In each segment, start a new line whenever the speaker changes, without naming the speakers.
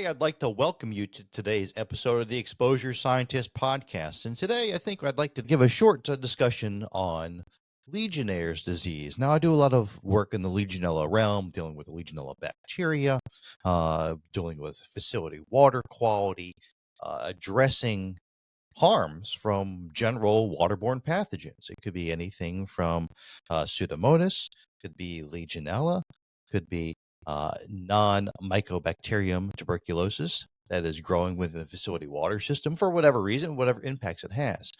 Hi, I'd like to welcome you to today's episode of the Exposure Scientist podcast. And today, I think I'd like to give a short discussion on Legionnaire's disease. Now, I do a lot of work in the Legionella realm, dealing with the Legionella bacteria, dealing with facility water quality, addressing harms from general waterborne pathogens. It could be anything from Pseudomonas, could be Legionella, could be non-mycobacterium tuberculosis that is growing within the facility water system for whatever reason, whatever impacts it has.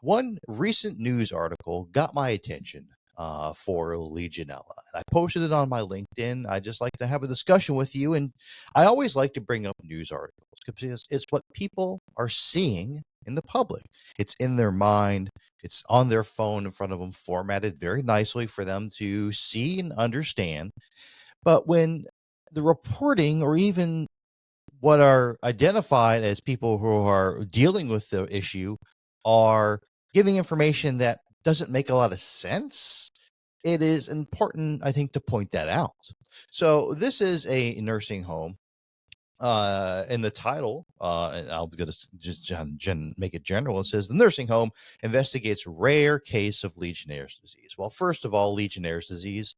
One recent news article got my attention for Legionella. And I posted it on my LinkedIn. I just like to have a discussion with you. And I always like to bring up news articles because it's what people are seeing in the public. It's in their mind, it's on their phone in front of them, formatted very nicely for them to see and understand. But when the reporting or even what are identified as people who are dealing with the issue are giving information that doesn't make a lot of sense, it is important, I think, to point that out. So this is a nursing home. In the title, and I'll just make it general. It says the nursing home investigates rare case of Legionnaire's disease. Well, first of all, Legionnaire's disease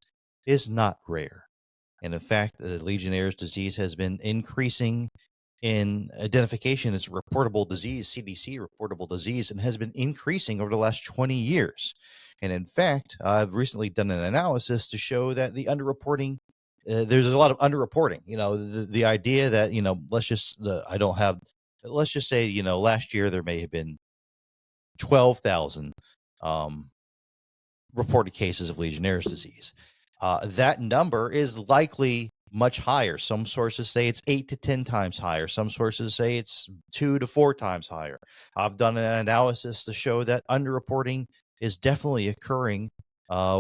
is not rare. And in fact, Legionnaire's disease has been increasing in identification as a reportable disease, CDC reportable disease, and has been increasing over the last 20 years. And in fact, I've recently done an analysis to show that the underreporting, there's a lot of underreporting. The idea that, I don't have, let's just say, last year there may have been 12,000 um, reported cases of Legionnaire's disease. That number is likely much higher. Some sources say it's 8 to 10 times higher. Some sources say it's 2 to 4 times higher. I've done an analysis to show that underreporting is definitely occurring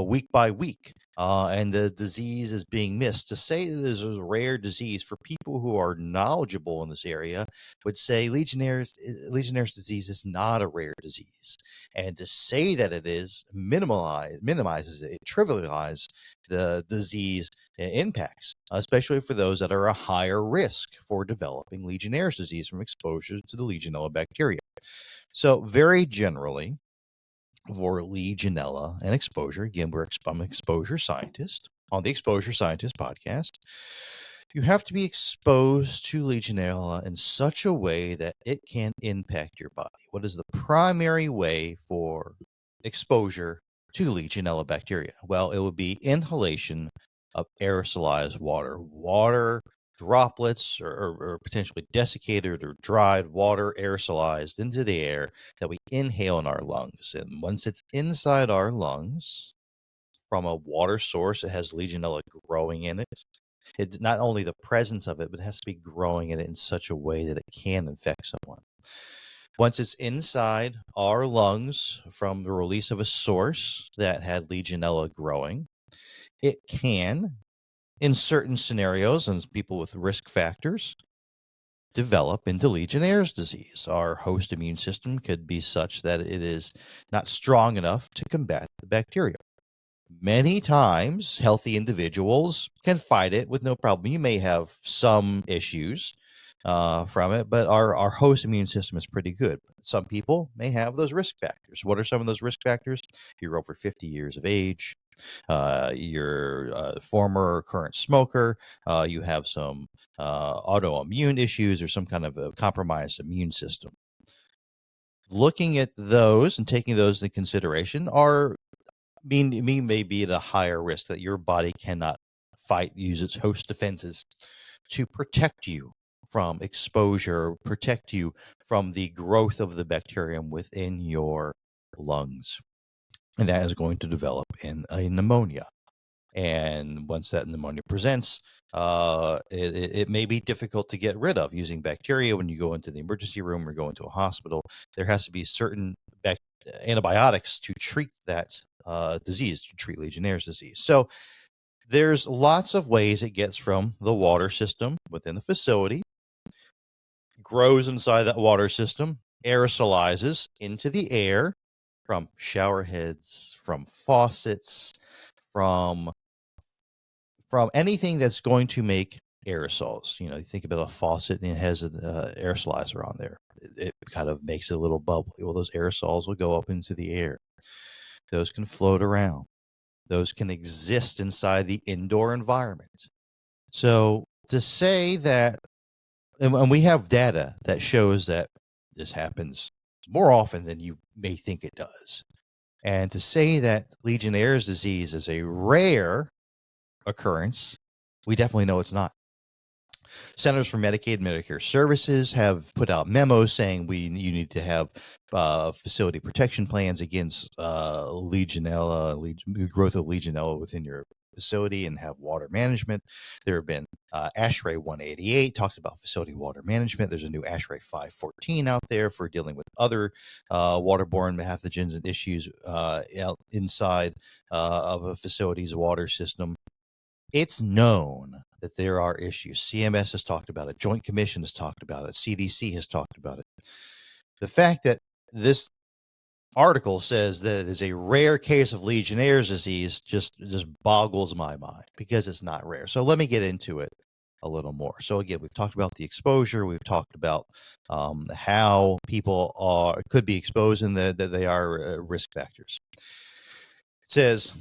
week by week, and the disease is being missed. To say that there's a rare disease for people who are knowledgeable in this area would say Legionnaire's disease is not a rare disease, and to say that it is minimizes it, trivializes the disease impacts, especially for those that are a higher risk for developing Legionnaire's disease from exposure to the Legionella bacteria. So, very generally, for Legionella and exposure, again, I'm an exposure scientist on the Exposure Scientist podcast. You have to be exposed to Legionella in such a way that it can impact your body. What is the primary way for exposure to Legionella bacteria? Well, it would be inhalation of aerosolized water droplets or potentially desiccated or dried water aerosolized into the air that we inhale in our lungs. And once it's inside our lungs from a water source that has Legionella growing in it, it's not only the presence of it, but it has to be growing in it in such a way that it can infect someone. Once it's inside our lungs from the release of a source that had Legionella growing, it can, in certain scenarios and people with risk factors, develop into Legionnaire's disease. Our host immune system could be such that it is not strong enough to combat the bacteria. Many times, healthy individuals can fight it with no problem. You may have some issues from it, but our host immune system is pretty good. Some people may have those risk factors. What are some of those risk factors? You're over 50 years of age. You're a former or current smoker. You have some autoimmune issues or some kind of a compromised immune system. Looking at those and taking those into consideration may be at a higher risk that your body cannot use its host defenses to protect you from exposure, protect you from the growth of the bacterium within your lungs. And that is going to develop in a pneumonia. And once that pneumonia presents, it may be difficult to get rid of using bacteria when you go into the emergency room or go into a hospital. There has to be certain antibiotics to treat that disease, to treat Legionnaire's disease. So there's lots of ways it gets from the water system within the facility, grows inside that water system, aerosolizes into the air from shower heads, from faucets, from anything that's going to make aerosols. You know, you think about a faucet and it has an aerosolizer on there. It kind of makes it a little bubbly. Well, those aerosols will go up into the air. Those can float around. Those can exist inside the indoor environment. So to say that, and we have data that shows that this happens more often than you may think it does. And to say that Legionnaire's disease is a rare occurrence, we definitely know it's not. Centers for Medicaid and Medicare Services have put out memos saying you need to have facility protection plans against Legionella, growth of Legionella within your facility, and have water management. There have been ASHRAE 188 talks about facility water management. There's a new ASHRAE 514 out there for dealing with other waterborne pathogens and issues out inside of a facility's water system. It's known that there are issues. CMS has talked about it. Joint Commission has talked about it. CDC has talked about it. The fact that this article says that it is a rare case of Legionnaire's disease just boggles my mind, because it's not rare. So let me get into it a little more. So again, we've talked about the exposure. We've talked about how people could be exposed and that they are risk factors. It says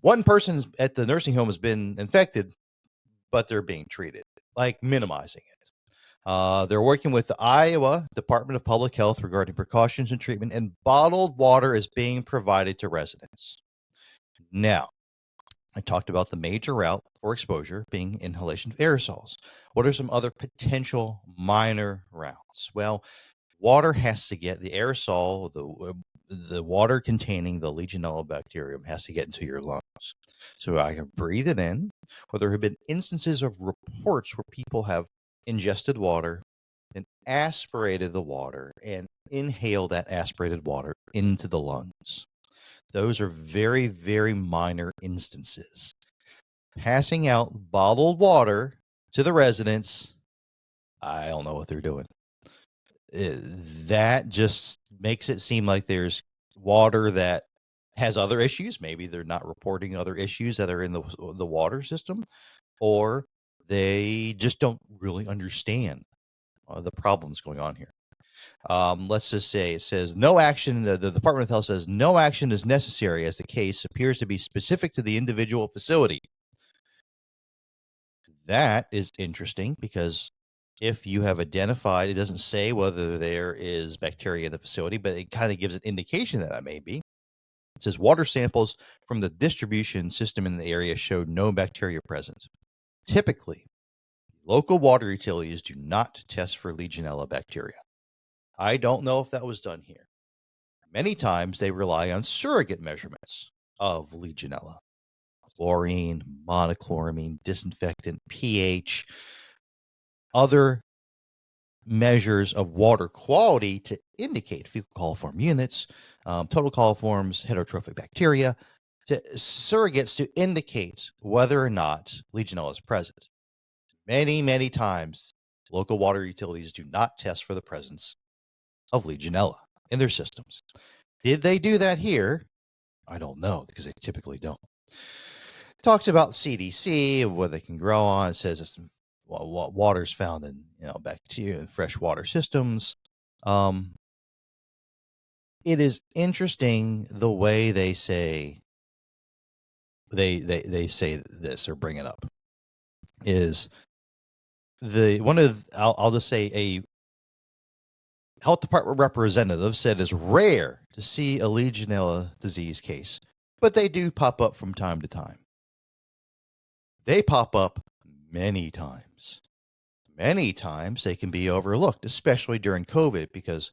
one person at the nursing home has been infected, but they're being treated, like minimizing it. They're working with the Iowa Department of Public Health regarding precautions and treatment, and bottled water is being provided to residents. Now, I talked about the major route for exposure being inhalation of aerosols. What are some other potential minor routes? Well, water has to get the aerosol, the water containing the Legionella bacterium has to get into your lungs. So I can breathe it in. Or there have been instances of reports where people have ingested water and aspirated the water and inhaled that aspirated water into the lungs. Those are very, very minor instances. Passing out bottled water to the residents, I don't know what they're doing. That just makes it seem like there's water that has other issues. Maybe they're not reporting other issues that are in the water system, or they just don't really understand the problems going on here. Let's just say it says no action. The Department of Health says no action is necessary as the case appears to be specific to the individual facility. That is interesting, because if you have identified, it doesn't say whether there is bacteria in the facility, but it kind of gives an indication that it may be. It says water samples from the distribution system in the area showed no bacteria present. Typically, local water utilities do not test for Legionella bacteria. I don't know if that was done here. Many times they rely on surrogate measurements of Legionella. Chlorine, monochloramine, disinfectant, pH, other measures of water quality to indicate fecal coliform units, total coliforms, heterotrophic bacteria, surrogates to indicate whether or not Legionella is present. Many, many times, local water utilities do not test for the presence of Legionella in their systems. Did they do that here? I don't know, because they typically don't. It talks about CDC, what they can grow on. It says it's what water's found in bacteria and freshwater systems. It is interesting the way they say they say this or bring it up. Is I'll just say a health department representative said it's rare to see a Legionella disease case, but they do pop up from time to time. They pop up many times. Many times they can be overlooked, especially during COVID, because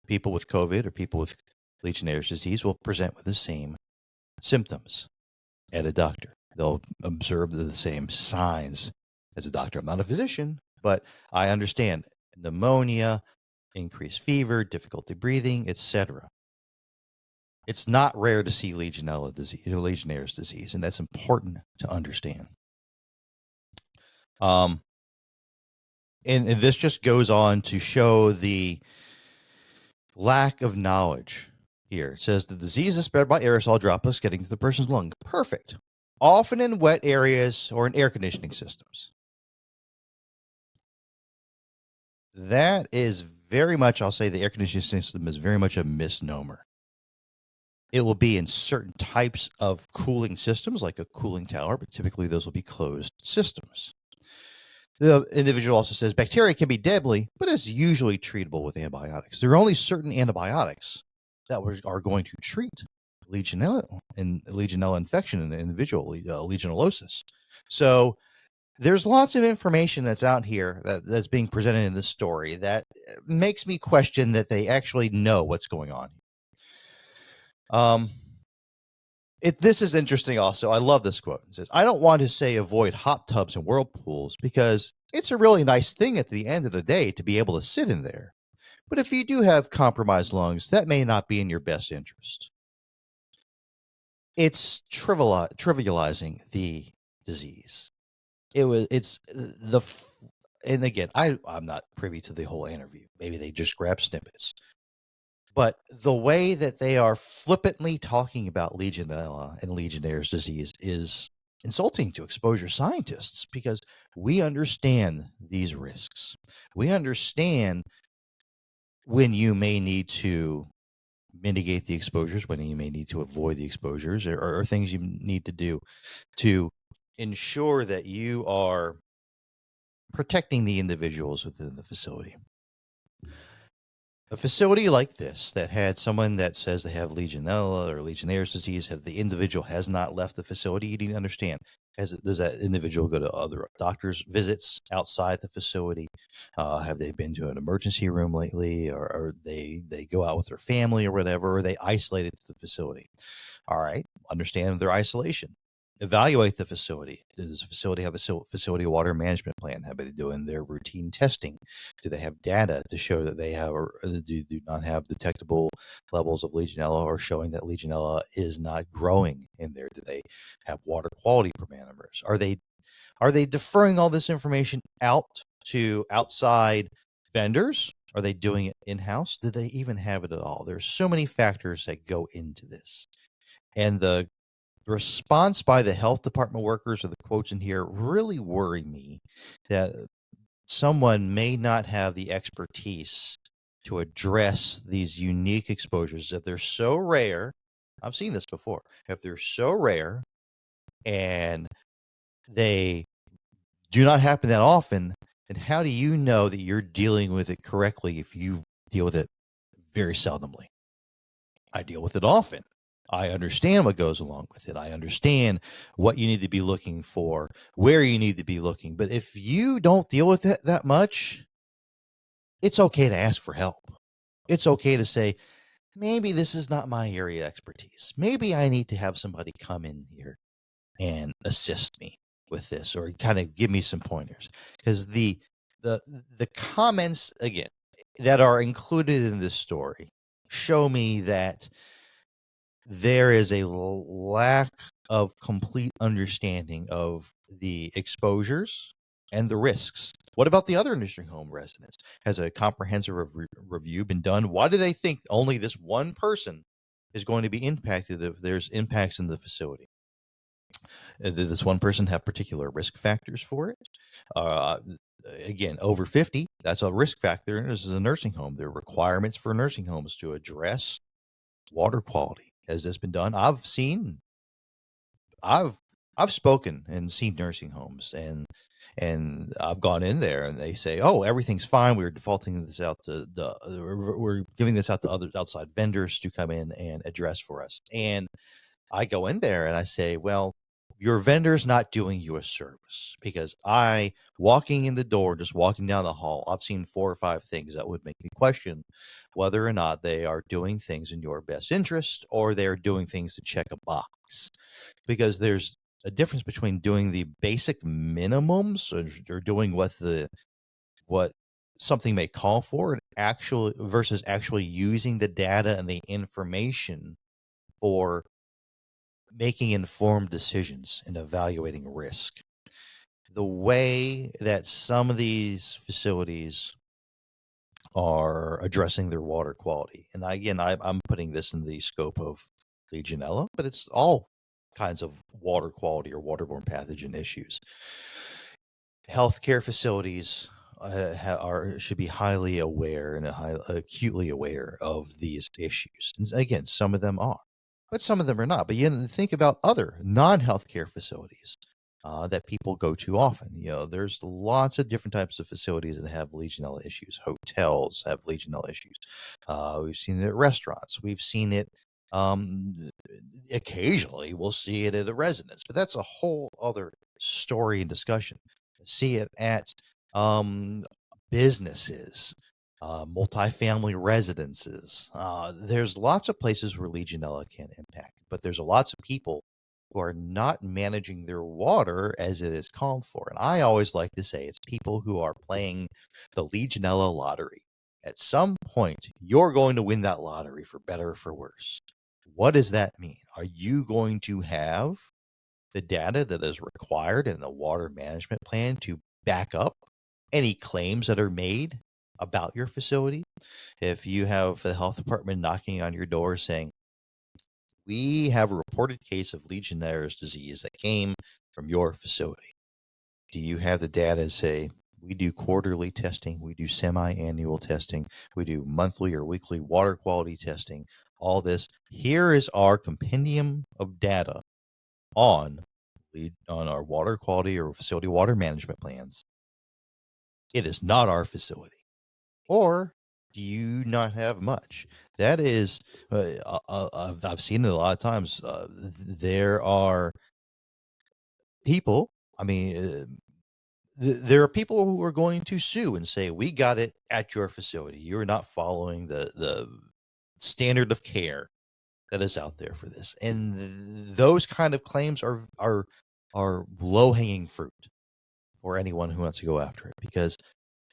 people with COVID or people with Legionnaire's disease will present with the same symptoms at a doctor. They'll observe the same signs as a doctor. I'm not a physician, but I understand pneumonia, increased fever, difficulty breathing, etc. It's not rare to see Legionnaire's disease, and that's important to understand. And this just goes on to show the lack of knowledge here. It says the disease is spread by aerosol droplets getting to the person's lung. Perfect. often in wet areas or in air conditioning systems. That is very much, I'll say the air conditioning system is very much a misnomer. It will be in certain types of cooling systems, like a cooling tower, but typically those will be closed systems. The individual also says bacteria can be deadly, but it's usually treatable with antibiotics. There are only certain antibiotics that are going to treat Legionella infection in an individual, Legionellosis. So there's lots of information that's out here that's being presented in this story that makes me question that they actually know what's going on. Um, this is interesting also. I love this quote. It says, I don't want to say avoid hot tubs and whirlpools because it's a really nice thing at the end of the day to be able to sit in there. But if you do have compromised lungs, that may not be in your best interest. It's trivializing the disease. And again, I'm not privy to the whole interview. Maybe they just grab snippets. But the way that they are flippantly talking about Legionella and Legionnaire's disease is insulting to exposure scientists because we understand these risks. We understand when you may need to mitigate the exposures, when you may need to avoid the exposures, or things you need to do to ensure that you are protecting the individuals within the facility. A facility like this that had someone that says they have Legionella or Legionnaire's disease, have the individual has not left the facility, you need to understand. Does that individual go to other doctors' visits outside the facility? Have they been to an emergency room lately, or they go out with their family or whatever? Or are they isolated to the facility? All right, understand their isolation. Evaluate the facility. Does the facility have a facility water management plan? Have they doing their routine testing? Do they have data to show that they have or do not have detectable levels of Legionella, or showing that Legionella is not growing in there? Do they have water quality parameters? Are they deferring all this information out to outside vendors? Are they doing it in-house? Do they even have it at all? There's so many factors that go into this. And the response by the health department workers, or the quotes in here, really worry me that someone may not have the expertise to address these unique exposures. If they're so rare, I've seen this before, if they're so rare and they do not happen that often, then how do you know that you're dealing with it correctly if you deal with it very seldomly? I deal with it often. I understand what goes along with it. I understand what you need to be looking for, where you need to be looking. But if you don't deal with it that much, it's okay to ask for help. It's okay to say, maybe this is not my area of expertise. Maybe I need to have somebody come in here and assist me with this, or kind of give me some pointers. Because the the comments, again, that are included in this story show me that there is a lack of complete understanding of the exposures and the risks. What about the other nursing home residents? Has a comprehensive review been done? Why do they think only this one person is going to be impacted if there's impacts in the facility? Did this one person have particular risk factors for it? Uh, again, over 50, that's a risk factor. And this is a nursing home. There are requirements for nursing homes to address water quality. Has this been done? I've I've spoken and seen nursing homes, and I've gone in there and they say, "Oh, everything's fine. We're defaulting this out to we're giving this out to other outside vendors to come in and address for us." And I go in there and I say, "Well, your vendor's not doing you a service, because I, walking in the door, just walking down the hall, I've seen 4 or 5 things that would make me question whether or not they are doing things in your best interest, or they're doing things to check a box." Because there's a difference between doing the basic minimums, or doing what something may call for, and actually using the data and the information for making informed decisions and evaluating risk. The way that some of these facilities are addressing their water quality, and again, I'm putting this in the scope of Legionella, but it's all kinds of water quality or waterborne pathogen issues. Healthcare facilities should be highly aware and acutely aware of these issues. And again, some of them are, but some of them are not. But you think about other non-healthcare facilities that people go to often. There's lots of different types of facilities that have Legionella issues. Hotels have Legionella issues. We've seen it at restaurants. We've seen it occasionally. We'll see it at a residence, but that's a whole other story and discussion. See it at um, businesses, multifamily residences. There's lots of places where Legionella can impact, but there's lots of people who are not managing their water as it is called for. And I always like to say it's people who are playing the Legionella lottery. At some point, you're going to win that lottery for better or for worse. What does that mean? Are you going to have the data that is required in the water management plan to back up any claims that are made about your facility? If you have the health department knocking on your door saying, we have a reported case of Legionnaires disease that came from your facility, do you have the data to say, we do quarterly testing, we do semi-annual testing, we do monthly or weekly water quality testing, all this? Here is our compendium of data on our water quality or facility water management plans. It is not our facility. Or do you not have much? That is, I've seen it a lot of times. There are people, I mean, there are people who are going to sue and say, we got it at your facility. You're not following the standard of care that is out there for this. And those kind of claims are low-hanging fruit for anyone who wants to go after it. Because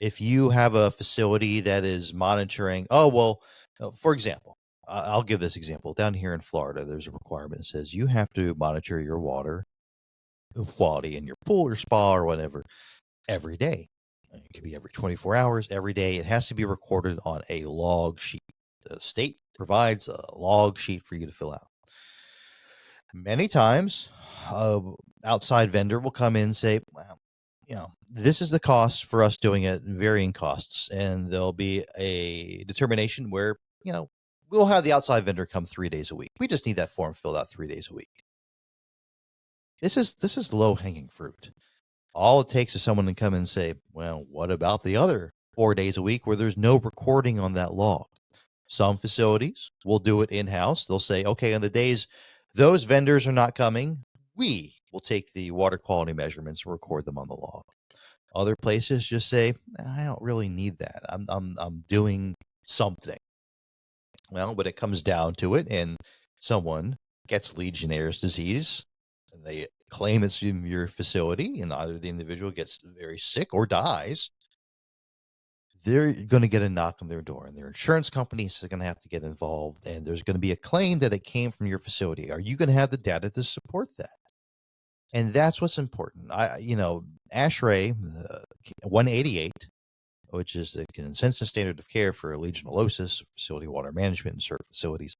if you have a facility that is monitoring, for example, I'll give this example. Down here in Florida, there's a requirement that says you have to monitor your water quality in your pool or spa or whatever every day. It could be every 24 hours, every day. It has to be recorded on a log sheet. The state provides a log sheet for you to fill out. Many times, outside vendor will come in and say, well, this is the cost for us doing it, varying costs. And there'll be a determination where, we'll have the outside vendor come 3 days a week. We just need that form filled out 3 days a week. This is low hanging fruit. All it takes is someone to come and say, well, what about the other 4 days a week where there's no recording on that log? Some facilities will do it in-house. They'll say, okay, on the days those vendors are not coming, we will take the water quality measurements and record them on the log. Other places just say, I don't really need that. I'm doing something. Well, when it comes down to it and someone gets Legionnaire's disease and they claim it's in your facility and either the individual gets very sick or dies, they're going to get a knock on their door and their insurance company is going to have to get involved. And there's going to be a claim that it came from your facility. Are you going to have the data to support that? And that's what's important. ASHRAE 188, which is the consensus standard of care for Legionellosis, facility water management in certain facilities,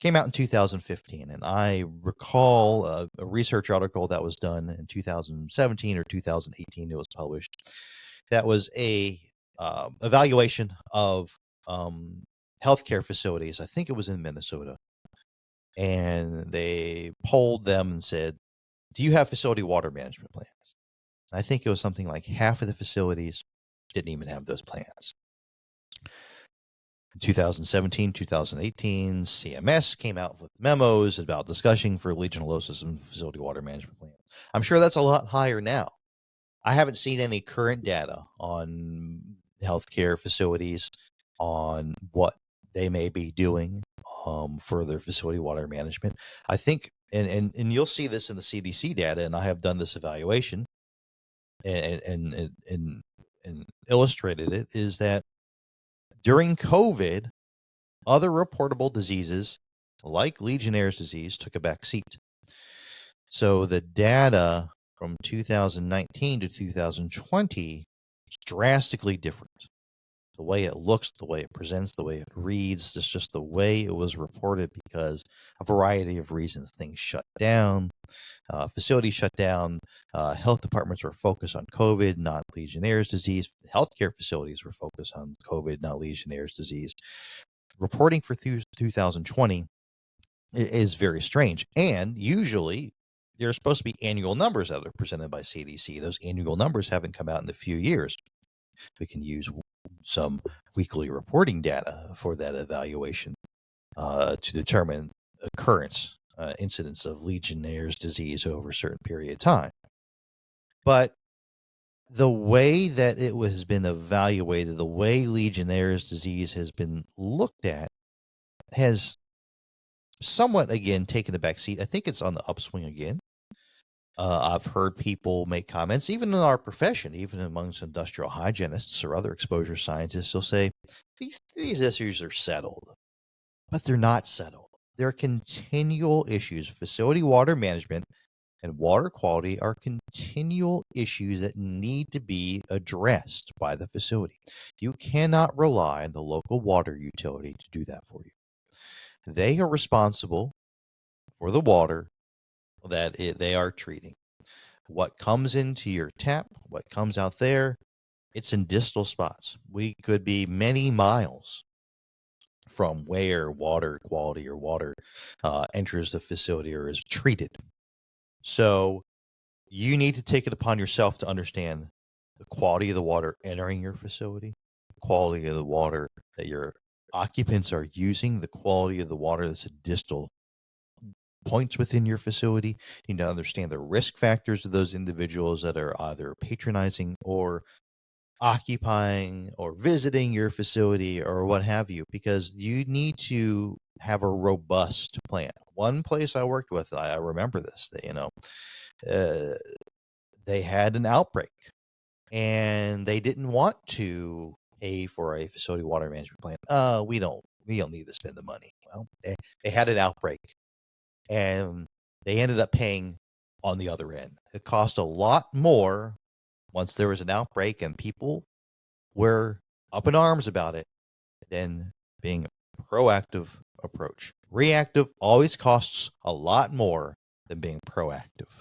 came out in 2015. And I recall a research article that was done in 2017 or 2018. It was published. That was a evaluation of healthcare facilities. I think it was in Minnesota. And they polled them and said, do you have facility water management plans? I think it was something like half of the facilities didn't even have those plans. In 2017, 2018, CMS came out with memos about discussing for Legionellosis and facility water management plans. I'm sure that's a lot higher now. I haven't seen any current data on healthcare facilities on what they may be doing for their facility water management. I think, and you'll see this in the CDC data, and I have done this evaluation and illustrated it, is that during COVID, other reportable diseases like Legionnaire's disease took a back seat. So the data from 2019 to 2020 is drastically different. the way it looks, the way it presents, the way it reads, just the way it was reported, because a variety of reasons. Things shut down, facilities shut down, health departments were focused on COVID, not Legionnaires' disease. Healthcare facilities were focused on COVID, not Legionnaires' disease. Reporting for 2020 is very strange. And usually there's supposed to be annual numbers that are presented by CDC. Those annual numbers haven't come out in a few years. We can use some weekly reporting data for that evaluation to determine occurrence, incidence of Legionnaire's disease over a certain period of time. But the way that it has been evaluated, the way Legionnaire's disease has been looked at, has somewhat, again, taken the back seat. I think it's on the upswing again. I've heard people make comments, even in our profession, even amongst industrial hygienists or other exposure scientists, they'll say, these issues are settled. But they're not settled. There are continual issues. Facility water management and water quality are continual issues that need to be addressed by the facility. You cannot rely on the local water utility to do that for you. They are responsible for the water that they are treating. What comes into your tap, what comes out there, it's in distal spots. We could be many miles from where water quality or water enters the facility or is treated. So you need to take it upon yourself to understand the quality of the water entering your facility, the quality of the water that your occupants are using, the quality of the water that's at distal points within your facility. You need to understand the risk factors of those individuals that are either patronizing or occupying or visiting your facility or what have you, because you need to have a robust plan. One place I worked with, I remember this, they had an outbreak and they didn't want to pay for a facility water management plan. We don't need to spend the money. Well, they had an outbreak and they ended up paying on the other end. It cost a lot more once there was an outbreak and people were up in arms about it than being a proactive approach. Reactive always costs a lot more than being proactive.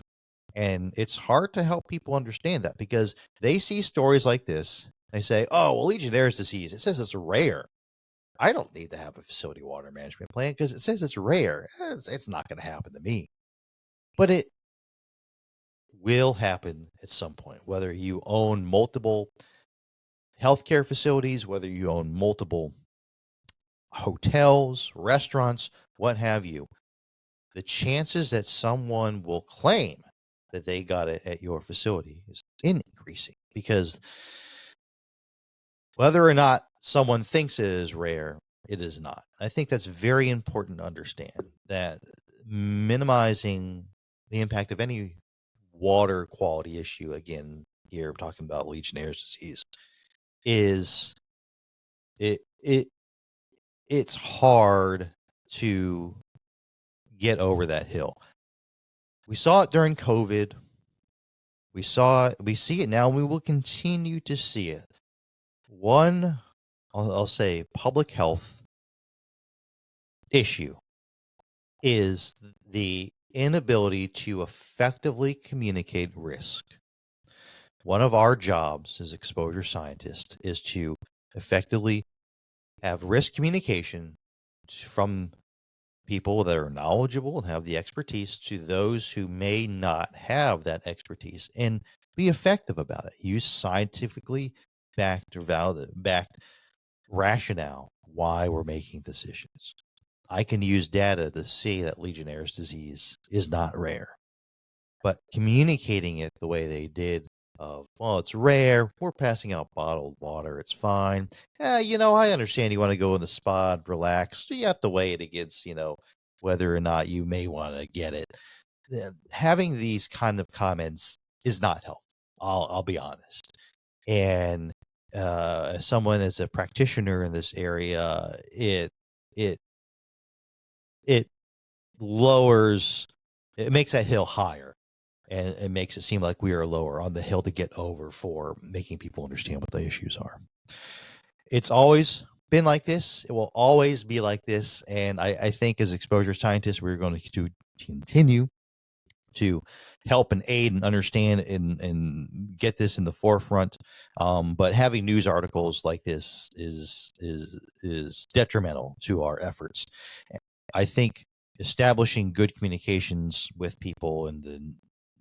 And it's hard to help people understand that because they see stories like this. They say, oh, well, Legionnaire's disease, it says it's rare. I don't need to have a facility water management plan because it says it's rare. It's not going to happen to me. But it will happen at some point, whether you own multiple healthcare facilities, whether you own multiple hotels, restaurants, what have you. The chances that someone will claim that they got it at your facility is increasing because whether or not someone thinks it is rare, it is not. I think that's very important to understand, that minimizing the impact of any water quality issue, again, here I'm talking about Legionnaire's disease, is it's hard to get over that hill. We saw it during COVID. We see it now, and we will continue to see it. One, I'll say, public health issue is the inability to effectively communicate risk. One of our jobs as exposure scientists is to effectively have risk communication from people that are knowledgeable and have the expertise to those who may not have that expertise, and be effective about it. Use scientifically backed rationale why we're making decisions. I can use data to see that Legionnaire's disease is not rare, but communicating it the way they did of, well, it's rare, we're passing out bottled water, it's fine. I understand you want to go in the spa and relax. You have to weigh it against, whether or not you may want to get it. Having these kind of comments is not helpful. I'll be honest. And as someone as a practitioner in this area, it lowers, it makes that hill higher, and it makes it seem like we are lower on the hill to get over for making people understand what the issues are. It's always been like this. It will always be like this. And I think as exposure scientists, we're going to continue to help and aid and understand and get this in the forefront. But having news articles like this is detrimental to our efforts. I think establishing good communications with people in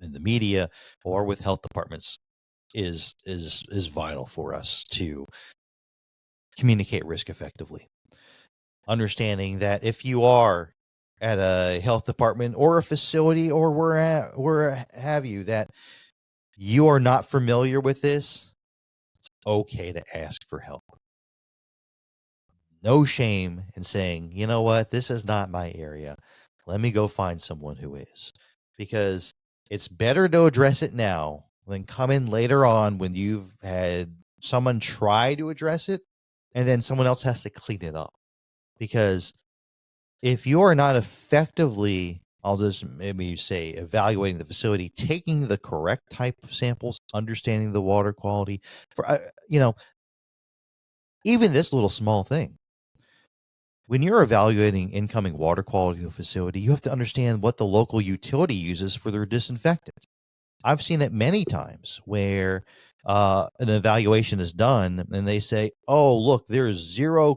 the media or with health departments is vital for us to communicate risk effectively. Understanding that if you are at a health department or a facility or where have you, that you are not familiar with this, it's okay to ask for help. No shame in saying, you know what, this is not my area. Let me go find someone who is. Because it's better to address it now than come in later on when you've had someone try to address it and then someone else has to clean it up. Because if you are not effectively, I'll just maybe say, evaluating the facility, taking the correct type of samples, understanding the water quality, for even this little small thing. When you're evaluating incoming water quality in a facility, you have to understand what the local utility uses for their disinfectant. I've seen it many times where an evaluation is done and they say, "Oh, look, there's zero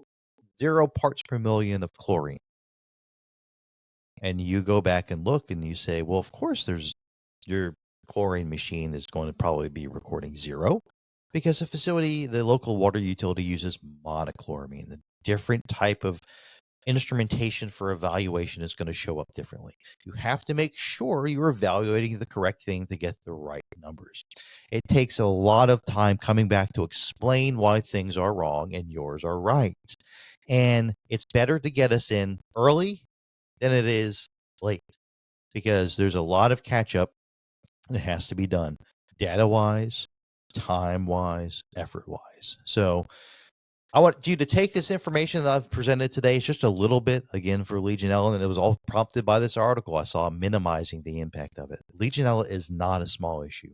parts per million of chlorine." And you go back and look and you say, well, of course your chlorine machine is going to probably be recording zero because the local water utility uses monochloramine. A different type of instrumentation for evaluation is going to show up differently. You have to make sure you're evaluating the correct thing to get the right numbers. It takes a lot of time coming back to explain why things are wrong and yours are right. And it's better to get us in early than it is late because there's a lot of catch up that has to be done data wise, time wise, effort wise. So I want you to take this information that I've presented today. It's just a little bit again for Legionella, and it was all prompted by this article I saw minimizing the impact of it. Legionella is not a small issue.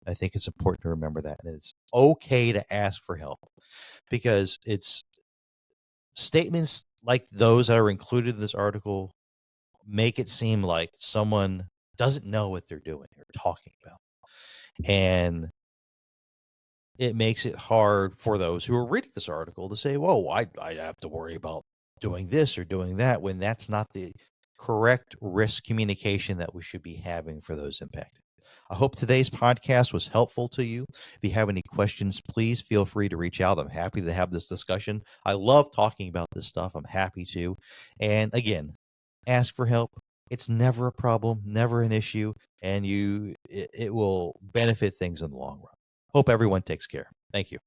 I think it's important to remember that. And it's okay to ask for help because it's statements like those that are included in this article make it seem like someone doesn't know what they're doing or talking about. And it makes it hard for those who are reading this article to say, whoa, I have to worry about doing this or doing that when that's not the correct risk communication that we should be having for those impacted. I hope today's podcast was helpful to you. If you have any questions, please feel free to reach out. I'm happy to have this discussion. I love talking about this stuff. I'm happy to. And again, ask for help. It's never a problem, never an issue, and it will benefit things in the long run. Hope everyone takes care. Thank you.